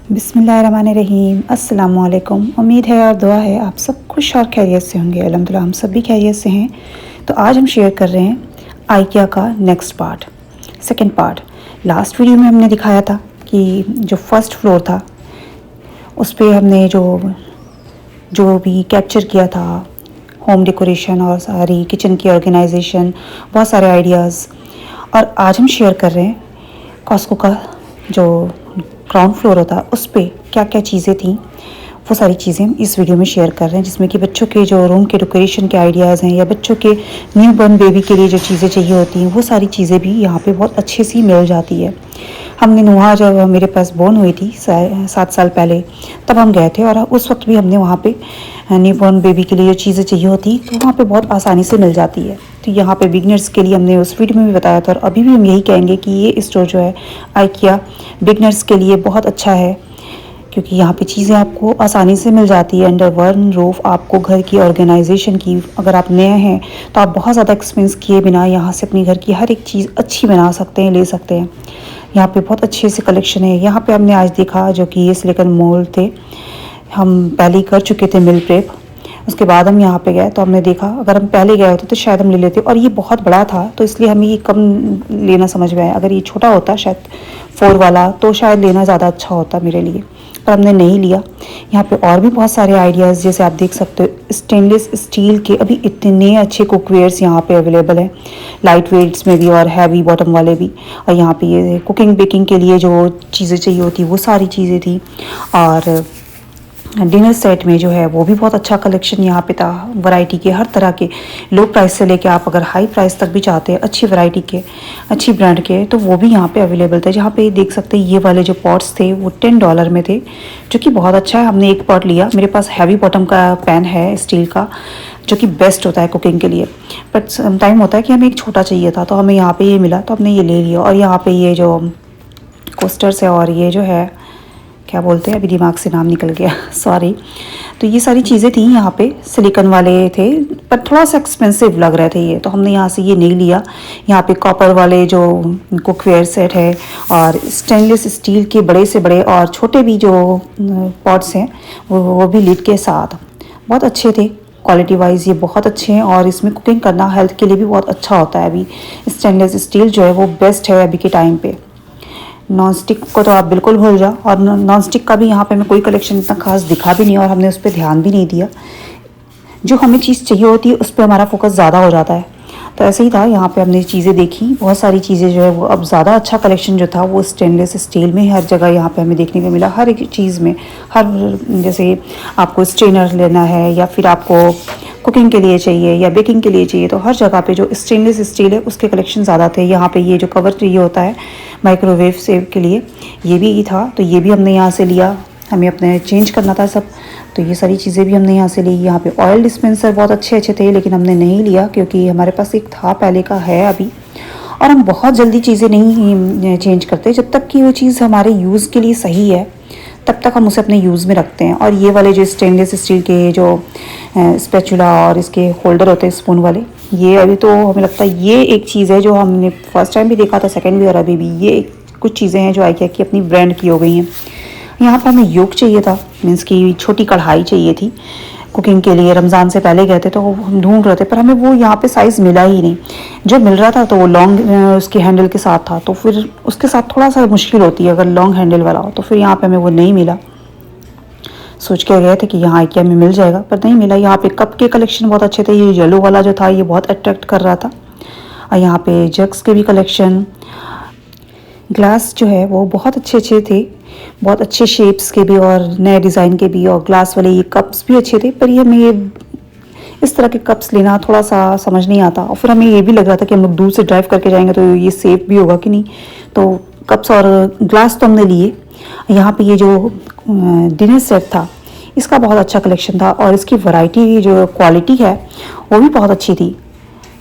बिस्मिल्लाहिर्रहमानिर्रहीम। अस्सलामुअलैकुम। उम्मीद है और दुआ है आप सब खुश और खैरियत से होंगे। अल्हम्दुलिल्लाह हम सब भी खैरियत से हैं। तो आज हम शेयर कर रहे हैं आइकिया का next part, second part. Last video में हमने दिखाया था कि जो फर्स्ट फ्लोर था उस पे हमने जो भी कैप्चर किया था, होम डेकोरेशन और सारी किचन की ऑर्गेनाइजेशन, बहुत सारे आइडियाज़। और आज हम शेयर कर रहे हैं कॉस्को का जो ग्राउंड फ्लोर होता है उस पे क्या क्या चीज़ें थी, वो सारी चीज़ें हम इस वीडियो में शेयर कर रहे हैं, जिसमें कि बच्चों के जो रूम के डेकोरेशन के आइडियाज़ हैं या बच्चों के न्यू बॉर्न बेबी के लिए जो चीज़ें चाहिए होती हैं वो सारी चीज़ें भी यहाँ पे बहुत अच्छे से मिल जाती है। हमने नुहा जब मेरे पास बोर्न हुई थी 7 साल पहले, तब हम गए थे और उस वक्त भी हमने वहाँ पे न्यू बॉर्न बेबी के लिए जो चीज़ें चाहिए होती तो वहाँ पे बहुत आसानी से मिल जाती है। तो यहाँ पे बिगनर्स के लिए हमने उस वीडियो में भी बताया था और अभी भी हम यही कहेंगे कि ये स्टोर जो है आइकिया बिगनर्स के लिए बहुत अच्छा है, क्योंकि यहाँ पे चीज़ें आपको आसानी से मिल जाती है अंडर वन रूफ। आपको घर की ऑर्गेनाइजेशन की, अगर आप नए हैं तो आप बहुत ज़्यादा एक्सपेंस किए बिना यहाँ से अपनी घर की हर एक चीज़ अच्छी बना सकते हैं, ले सकते हैं। यहाँ पे बहुत अच्छे से कलेक्शन है। यहाँ पे हमने आज देखा जो कि ये सिलिकॉन मोल्ड थे, हम पहले ही कर चुके थे मिल प्रेप। उसके बाद हम यहाँ पे गए तो हमने देखा अगर हम पहले गए होते तो शायद हम ले लेते, और ये बहुत बड़ा था तो इसलिए हमें ये कम लेना समझ में आया। अगर ये छोटा होता शायद 4 वाला तो शायद लेना ज़्यादा अच्छा होता मेरे लिए, पर हमने नहीं लिया। यहाँ पे और भी बहुत सारे आइडियाज़, जैसे आप देख सकते हो स्टेनलेस स्टील के अभी इतने अच्छे कुकवेयर्स यहाँ पे अवेलेबल हैं, लाइट वेट्स में भी और हैवी बॉटम वाले भी। और यहाँ पे ये कुकिंग बेकिंग के लिए जो चीज़ें चाहिए होती वो सारी चीज़ें थी। और डिनर सेट में जो है वो भी बहुत अच्छा कलेक्शन यहाँ पे था, वैरायटी के हर तरह के, लो प्राइस से लेके आप अगर हाई प्राइस तक भी चाहते हैं अच्छी वैरायटी के, अच्छी ब्रांड के, तो वो भी यहाँ पे अवेलेबल थे। जहाँ पे देख सकते हैं ये वाले जो पॉट्स थे वो $10 में थे, जो कि बहुत अच्छा है। हमने एक पॉट लिया, मेरे पास हैवी बॉटम का पैन है स्टील का, जो कि बेस्ट होता है कुकिंग के लिए। बट समटाइम होता है कि हमें एक छोटा चाहिए था तो हमें यहाँ पर ये मिला तो हमने ये ले लिया। और यहाँ पर ये जो कोस्टर्स है और ये जो है क्या बोलते हैं, अभी दिमाग से नाम निकल गया सॉरी। तो ये सारी चीज़ें थी यहाँ पे, सिलिकॉन वाले थे पर थोड़ा सा एक्सपेंसिव लग रहे थे ये, तो हमने यहाँ से ये नहीं लिया। यहाँ पे कॉपर वाले जो कुकवेयर सेट है और स्टेनलेस स्टील के बड़े से बड़े और छोटे भी जो पॉट्स हैं वो भी लिड के साथ बहुत अच्छे थे। क्वालिटी वाइज ये बहुत अच्छे हैं और इसमें कुकिंग करना हेल्थ के लिए भी बहुत अच्छा होता है। अभी स्टेनलेस स्टील जो है वो बेस्ट है अभी के टाइम पे। नॉन स्टिक को तो आप बिल्कुल भूल जाओ, और नॉन स्टिक का भी यहाँ पे हमें कोई कलेक्शन इतना खास दिखा भी नहीं और हमने उस पर ध्यान भी नहीं दिया। जो हमें चीज़ चाहिए होती है उस पर हमारा फोकस ज़्यादा हो जाता है, तो ऐसे ही था। यहाँ पे हमने चीज़ें देखी, बहुत सारी चीज़ें जो है वो, अब ज़्यादा अच्छा कलेक्शन जो था वो स्टेनलेस स्टील में हर जगह यहाँ पे हमें देखने को मिला। हर एक चीज़ में, हर जैसे आपको स्ट्रेनर लेना है या फिर आपको कुकिंग के लिए चाहिए या बेकिंग के लिए चाहिए, तो हर जगह पे जो स्टेनलेस स्टील है उसके कलेक्शन ज़्यादा थे। यहाँ पे ये जो कवर चाहिए होता है माइक्रोवेव सेव के लिए, ये भी था, तो ये भी हमने यहाँ से लिया। हमें अपने चेंज करना था सब, तो ये सारी चीज़ें भी हमने यहाँ से ली। यहाँ पे ऑयल डिस्पेंसर बहुत अच्छे थे, लेकिन हमने नहीं लिया क्योंकि हमारे पास एक था पहले का है अभी, और हम बहुत जल्दी चीज़ें नहीं चेंज करते। जब तक कि वो चीज़ हमारे यूज़ के लिए सही है तब तक हम उसे अपने यूज़ में रखते हैं। और ये वाले जो स्टेनलेस स्टील के जो स्पैचुला और इसके होल्डर होते हैं स्पून वाले, ये अभी तो हमें लगता है ये एक चीज़ है जो हमने फर्स्ट टाइम भी देखा था, सेकंड भी, और अभी भी ये कुछ चीज़ें हैं जो आइकिया की अपनी ब्रांड की हो गई हैं। यहाँ पर हमें योग चाहिए था, मीन्स की छोटी कढ़ाई चाहिए थी कुकिंग के लिए। रमज़ान से पहले गए थे तो हम ढूंढ रहे थे, पर हमें वो यहाँ पे साइज़ मिला ही नहीं। जो मिल रहा था तो वो लॉन्ग उसके हैंडल के साथ था, तो फिर उसके साथ थोड़ा सा मुश्किल होती है अगर लॉन्ग हैंडल वाला हो, तो फिर यहाँ पे हमें वो नहीं मिला। सोच के गए थे कि यहाँ आइकिया में मिल जाएगा, पर नहीं मिला। यहाँ पे कप के कलेक्शन बहुत अच्छे थे, ये येलो वाला जो था ये बहुत अट्रैक्ट कर रहा था। और यहाँ पे जग्स के भी कलेक्शन, ग्लास जो है वो बहुत अच्छे थे, बहुत अच्छे शेप्स के भी और नए डिज़ाइन के भी, और ग्लास वाले ये कप्स भी अच्छे थे। पर ये हमें ये इस तरह के कप्स लेना थोड़ा सा समझ नहीं आता, और फिर हमें ये भी लग रहा था कि हम लोग दूर से ड्राइव करके जाएंगे तो ये सेफ भी होगा कि नहीं। तो कप्स और ग्लास तो हमने लिए। यहाँ पे ये जो डिनर सेट था इसका बहुत अच्छा कलेक्शन था, और इसकी वैरायटी जो क्वालिटी है वो भी बहुत अच्छी थी।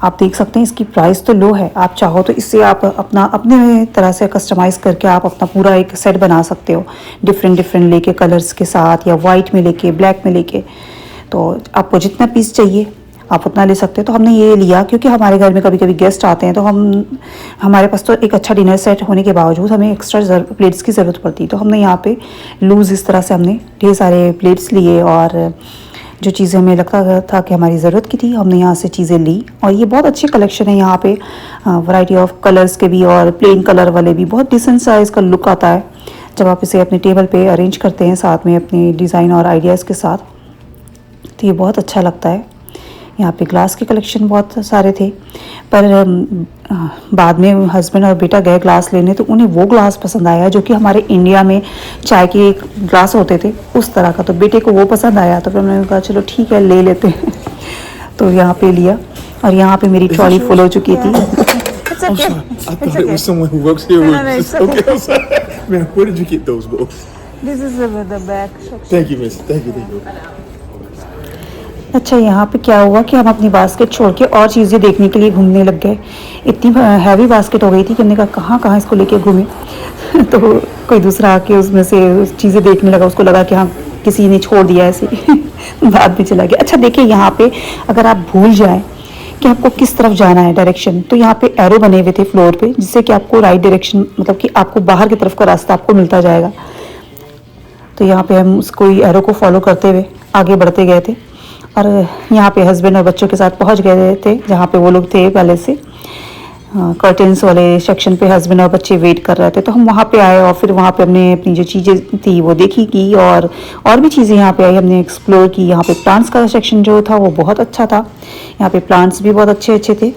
आप देख सकते हैं इसकी प्राइस तो लो है, आप चाहो तो इससे आप अपने तरह से कस्टमाइज़ करके आप अपना पूरा एक सेट बना सकते हो, डिफरेंट लेके कलर्स के साथ, या वाइट में लेके, ब्लैक में लेके। तो आपको जितना पीस चाहिए आप उतना ले सकते हैं। तो हमने ये लिया क्योंकि हमारे घर में कभी कभी गेस्ट आते हैं, तो हमारे पास तो एक अच्छा डिनर सेट होने के बावजूद हमें एक्स्ट्रा प्लेट्स की ज़रूरत पड़ती है। तो हमने यहाँ पे लूज़ इस तरह से हमने ढेर सारे प्लेट्स लिए, और जो चीज़ें हमें लगता था कि हमारी ज़रूरत की थी हमने यहाँ से चीज़ें ली। और ये बहुत अच्छी कलेक्शन है यहाँ पे, वैरायटी ऑफ कलर्स के भी और प्लेन कलर वाले भी। बहुत डिसेंट सा इसका लुक आता है जब आप इसे अपने टेबल पे अरेंज करते हैं साथ में अपने डिज़ाइन और आइडियाज़ के साथ, तो ये बहुत अच्छा लगता है। यहाँ पे ग्लास के कलेक्शन बहुत सारे थे, पर बाद में हस्बैंड और बेटा गए ग्लास लेने, तो उन्हें वो ग्लास पसंद आया जो कि हमारे इंडिया में चाय के एक ग्लास होते थे उस तरह का। तो बेटे को वो पसंद आया, तो फिर मैंने कहा चलो ठीक है ले लेते हैं। तो यहाँ पे लिया, और यहाँ पे मेरी ट्रॉली फुल हो चुकी थी। It's okay. I thought it was someone who works here. No, it's okay. I'm sorry. Man, where did you get those, bro? This is the back section. Thank you, miss. Thank you. अच्छा, यहाँ पे क्या हुआ कि हम अपनी basket छोड़ के और चीज़ें देखने के लिए घूमने लग गए। इतनी हैवी बास्केट हो गई थी कि हमने कहा कहाँ कहाँ इसको लेके घूमे। तो कोई दूसरा आके उसमें से चीज़ें देखने लगा, उसको लगा कि हाँ किसी ने छोड़ दिया ऐसे। बाद में चला गया। अच्छा देखिए, यहाँ पे अगर आप भूल जाएं कि आपको किस तरफ जाना है डायरेक्शन, तो यहाँ पे एरो बने हुए थे फ्लोर पे, जिससे कि आपको राइट डायरेक्शन, मतलब कि आपको बाहर की तरफ का रास्ता आपको मिलता जाएगा। तो यहाँ पे हम उसको एरो को फॉलो करते हुए आगे बढ़ते गए थे, और यहाँ पे हस्बैंड और बच्चों के साथ पहुँच गए थे जहाँ पे वो लोग थे पहले से। कर्टन्स वाले सेक्शन पे हस्बैंड और बच्चे वेट कर रहे थे, तो हम वहाँ पे आए और फिर वहाँ पे हमने अपनी जो चीज़ें थी वो देखी की, और भी चीज़ें यहाँ पे आई, हमने एक्सप्लोर की। यहाँ पे प्लांट्स का सेक्शन जो था वो बहुत अच्छा था। यहाँ पे प्लांट्स भी बहुत अच्छे अच्छे थे,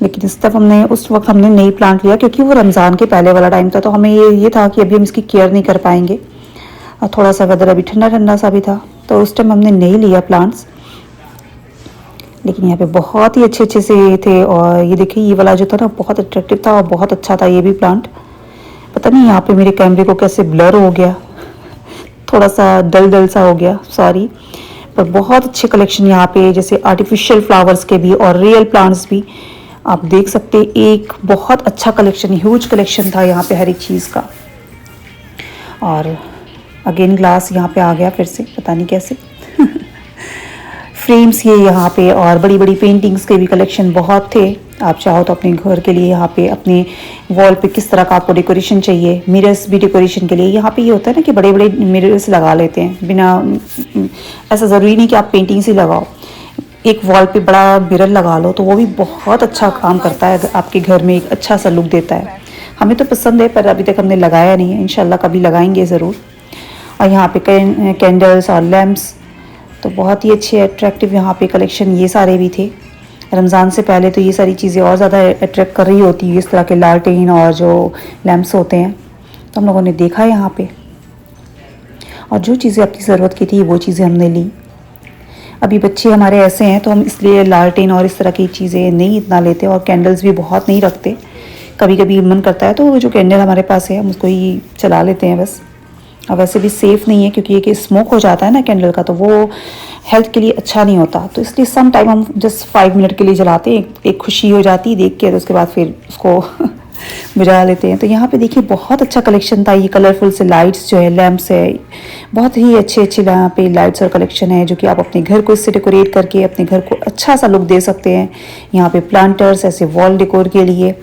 लेकिन उस वक्त हमने नई प्लांट लिया क्योंकि वो रमज़ान के पहले वाला टाइम था। तो हमें ये था कि अभी हम इसकी केयर नहीं कर पाएंगे, और थोड़ा सा वेदर अभी ठंडा ठंडा सा भी था, तो उस टाइम हमने नहीं लिया प्लांट्स। लेकिन यहाँ पे बहुत ही अच्छे अच्छे से थे, और ये देखिए ये वाला जो था ना बहुत अट्रैक्टिव था और बहुत अच्छा था ये भी प्लांट। पता नहीं यहाँ पे मेरे कैमरे को कैसे ब्लर हो गया, थोड़ा सा डल सा हो गया, सॉरी। पर बहुत अच्छे कलेक्शन यहाँ पे, जैसे आर्टिफिशियल फ्लावर्स के भी और रियल प्लांट्स भी आप देख सकते हैं। एक बहुत अच्छा कलेक्शन, ह्यूज कलेक्शन था यहाँ पे हर एक चीज़ का। और अगेन ग्लास यहाँ पे आ गया फिर से, पता नहीं कैसे। फ्रेम्स ये यहाँ पे, और बड़ी बड़ी पेंटिंग्स के भी कलेक्शन बहुत थे। आप चाहो तो अपने घर के लिए यहाँ पे अपने वॉल पे किस तरह का आपको डेकोरेशन चाहिए, मिरर्स भी डेकोरेशन के लिए यहाँ पे ये होता है ना कि बड़े बड़े मिरर्स लगा लेते हैं बिना, ऐसा ज़रूरी नहीं कि आप पेंटिंग्स ही लगाओ, एक वॉल पे बड़ा मिरर लगा लो तो वो भी बहुत अच्छा काम करता है, आपके घर में एक अच्छा सा लुक देता है। हमें तो पसंद है, पर अभी तक हमने लगाया नहीं है, इंशाल्लाह कभी लगाएंगे ज़रूर। और यहाँ पे कैंडल्स और लैम्प्स तो बहुत ही अच्छे अट्रैक्टिव यहाँ पे कलेक्शन ये सारे भी थे। रमज़ान से पहले तो ये सारी चीज़ें और ज़्यादा अट्रैक्ट कर रही होती है, इस तरह के लालटेन और जो लैम्प्स होते हैं, तो हम लोगों ने देखा यहाँ पे, और जो चीज़ें आपकी ज़रूरत की थी वो चीज़ें हमने ली। अभी बच्चे हमारे ऐसे हैं तो हम इसलिए लालटेन और इस तरह की चीज़ें नहीं इतना लेते, और कैंडल्स भी बहुत नहीं रखते। कभी कभी मन करता है तो जो कैंडल हमारे पास है हम उसको ही चला लेते हैं बस। और वैसे भी सेफ़ नहीं है क्योंकि ये कि स्मोक हो जाता है ना कैंडल का, तो वो हेल्थ के लिए अच्छा नहीं होता। तो इसलिए सम टाइम हम जस्ट 5 मिनट के लिए जलाते हैं, एक खुशी हो जाती है देख के, तो उसके बाद फिर उसको बुझा लेते हैं। तो यहाँ पे देखिए बहुत अच्छा कलेक्शन था, ये कलरफुल से लाइट्स जो है, लैम्प्स है, बहुत ही अच्छे अच्छे यहाँ पे लाइट्स और कलेक्शन है जो कि आप अपने घर को इससे डेकोरेट करके अपने घर को अच्छा सा लुक दे सकते हैं। यहाँ पे प्लांटर्स ऐसे वॉल डेकोर के लिए,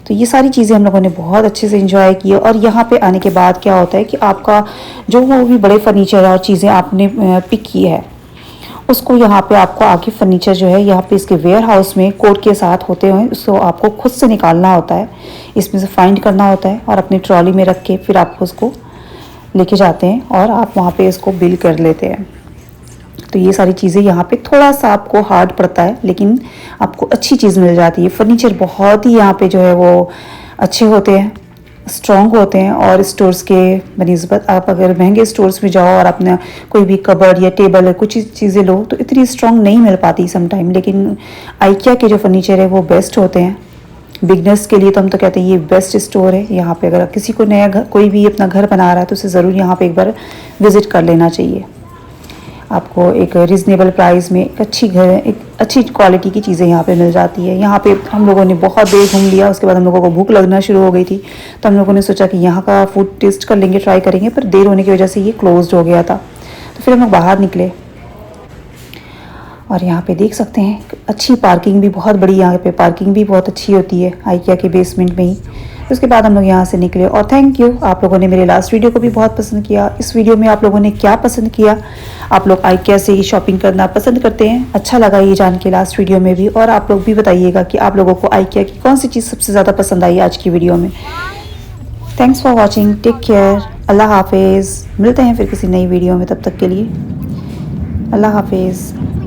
तो ये सारी चीज़ें हम लोगों ने बहुत अच्छे से एंजॉय की। और यहाँ पे आने के बाद क्या होता है कि आपका जो वो भी बड़े फर्नीचर और चीज़ें आपने पिक की है, उसको यहाँ पे आपको आगे फर्नीचर जो है यहाँ पे इसके वेयर हाउस में कोड के साथ होते हैं, उसको आपको खुद से निकालना होता है, इसमें से फाइंड करना होता है, और अपनी ट्रॉली में रख के फिर आप उसको लेके जाते हैं और आप वहाँ पे इसको बिल कर लेते हैं। तो ये सारी चीज़ें यहाँ पे थोड़ा सा आपको हार्ड पड़ता है, लेकिन आपको अच्छी चीज़ मिल जाती है। फर्नीचर बहुत ही यहाँ पे जो है वो अच्छे होते हैं, स्ट्रॉन्ग होते हैं, और स्टोर्स के बनिस्बत आप अगर महंगे स्टोर्स में जाओ और अपना कोई भी कबर्ड या टेबल या कुछ चीज़ें लो तो इतनी स्ट्रॉन्ग नहीं मिल पाती समटाइम। लेकिन आइकिया के जो फर्नीचर है वो बेस्ट होते हैं बिगनर्स के लिए, तो हम तो कहते हैं ये बेस्ट स्टोर है। यहाँ पे अगर किसी को नया घर, कोई भी अपना घर बना रहा है तो उसे ज़रूर यहाँ पे एक बार विज़िट कर लेना चाहिए। आपको एक रिजनेबल प्राइस में एक अच्छी क्वालिटी की चीज़ें यहाँ पे मिल जाती है। यहाँ पे हम लोगों ने बहुत देर घूम लिया, उसके बाद हम लोगों को भूख लगना शुरू हो गई थी, तो हम लोगों ने सोचा कि यहाँ का फूड टेस्ट कर लेंगे, ट्राई करेंगे, पर देर होने की वजह से ये क्लोज्ड हो गया था। तो फिर हम लोग बाहर निकले, और यहाँ पे देख सकते हैं अच्छी पार्किंग भी बहुत बड़ी, यहाँ पे पार्किंग भी बहुत अच्छी होती है आइकिया के बेसमेंट में ही। उसके बाद हम लोग यहाँ से निकले और थैंक यू, आप लोगों ने मेरे लास्ट वीडियो को भी बहुत पसंद किया। इस वीडियो में आप लोगों ने क्या पसंद किया? आप लोग आइकिया से ही शॉपिंग करना पसंद करते हैं? अच्छा लगा ये जान के लास्ट वीडियो में भी। और आप लोग भी बताइएगा कि आप लोगों को आइकिया की कौन सी चीज़ सबसे ज़्यादा पसंद आई आज की वीडियो में। Thanks for watching, take care, अल्लाह हाफिज़। मिलते हैं फिर किसी नई वीडियो में, तब तक के लिए अल्लाह हाफिज़।